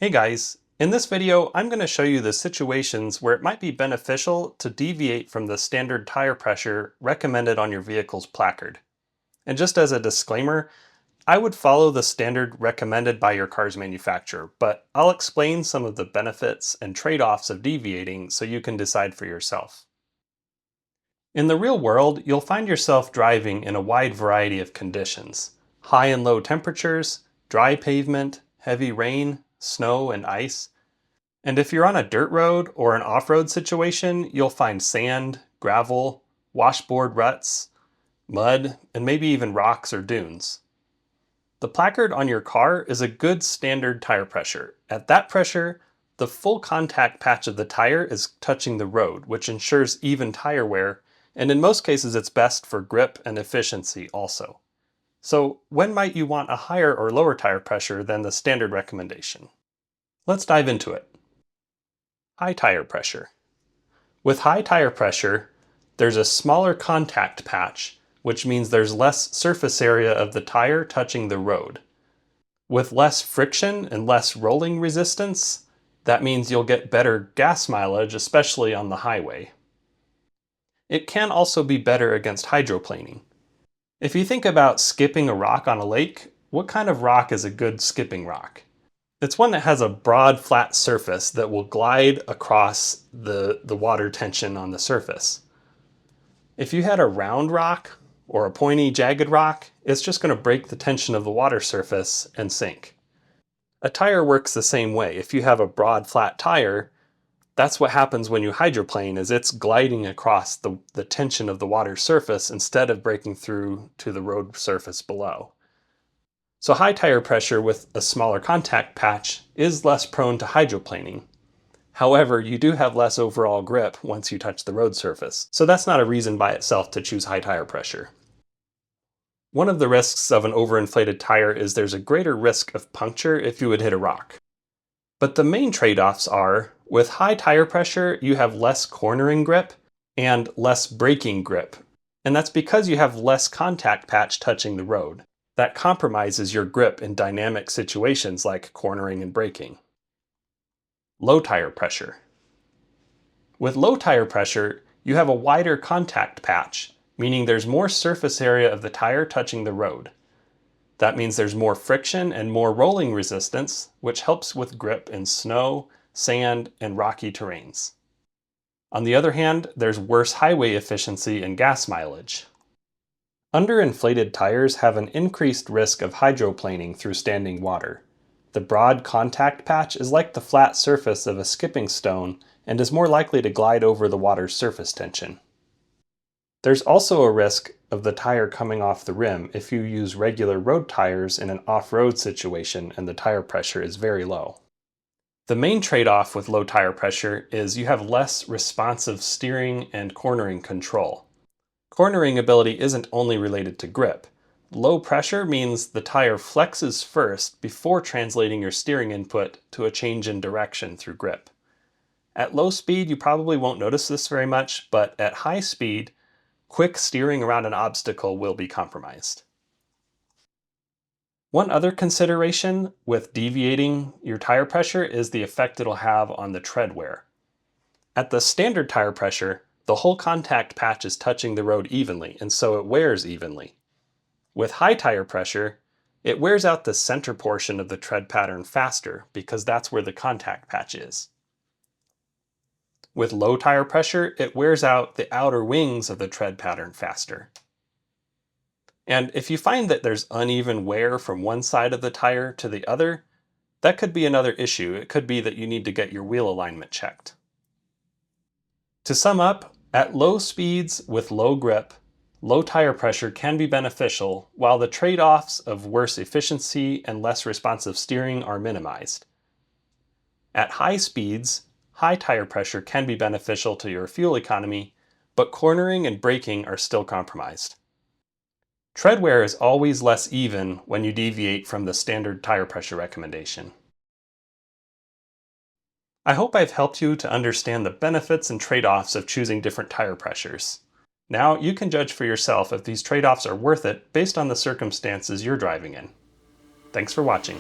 Hey guys, in this video I'm going to show you the situations where it might be beneficial to deviate from the standard tire pressure recommended on your vehicle's placard. And just as a disclaimer, I would follow the standard recommended by your car's manufacturer, but I'll explain some of the benefits and trade-offs of deviating so you can decide for yourself. In the real world, you'll find yourself driving in a wide variety of conditions: high and low temperatures, dry pavement, heavy rain, snow and ice. And if you're on a dirt road or an off-road situation, you'll find sand, gravel, washboard ruts, mud, and maybe even rocks or dunes. The placard on your car is a good standard tire pressure. At that pressure, the full contact patch of the tire is touching the road, which ensures even tire wear, and in most cases it's best for grip and efficiency also. So when might you want a higher or lower tire pressure than the standard recommendation? Let's dive into it. High tire pressure. With high tire pressure, there's a smaller contact patch, which means there's less surface area of the tire touching the road. With less friction and less rolling resistance, that means you'll get better gas mileage, especially on the highway. It can also be better against hydroplaning. If you think about skipping a rock on a lake, what kind of rock is a good skipping rock? It's one that has a broad, flat surface that will glide across the water tension on the surface. If you had a round rock or a pointy, jagged rock, it's just going to break the tension of the water surface and sink. A tire works the same way. If you have a broad, flat tire, that's what happens when you hydroplane, is it's gliding across the tension of the water surface instead of breaking through to the road surface below. So high tire pressure with a smaller contact patch is less prone to hydroplaning. However, you do have less overall grip once you touch the road surface, so that's not a reason by itself to choose high tire pressure. One of the risks of an overinflated tire is there's a greater risk of puncture if you would hit a rock. But the main trade-offs are, with high tire pressure, you have less cornering grip and less braking grip. And that's because you have less contact patch touching the road. That compromises your grip in dynamic situations like cornering and braking. Low tire pressure. With low tire pressure, you have a wider contact patch, meaning there's more surface area of the tire touching the road. That means there's more friction and more rolling resistance, which helps with grip in snow, sand, and rocky terrains. On the other hand, there's worse highway efficiency and gas mileage. Underinflated tires have an increased risk of hydroplaning through standing water. The broad contact patch is like the flat surface of a skipping stone and is more likely to glide over the water's surface tension. There's also a risk of the tire coming off the rim if you use regular road tires in an off-road situation and the tire pressure is very low. The main trade-off with low tire pressure is you have less responsive steering and cornering control. Cornering ability isn't only related to grip. Low pressure means the tire flexes first before translating your steering input to a change in direction through grip. At low speed, you probably won't notice this very much, but at high speed, quick steering around an obstacle will be compromised. One other consideration with deviating your tire pressure is the effect it'll have on the tread wear. At the standard tire pressure, the whole contact patch is touching the road evenly, and so it wears evenly. With high tire pressure, it wears out the center portion of the tread pattern faster because that's where the contact patch is. With low tire pressure, it wears out the outer wings of the tread pattern faster. And if you find that there's uneven wear from one side of the tire to the other, that could be another issue. It could be that you need to get your wheel alignment checked. To sum up, at low speeds with low grip, low tire pressure can be beneficial, while the trade-offs of worse efficiency and less responsive steering are minimized. At high speeds, high tire pressure can be beneficial to your fuel economy, but cornering and braking are still compromised. Tread wear is always less even when you deviate from the standard tire pressure recommendation. I hope I've helped you to understand the benefits and trade-offs of choosing different tire pressures. Now you can judge for yourself if these trade-offs are worth it based on the circumstances you're driving in. Thanks for watching.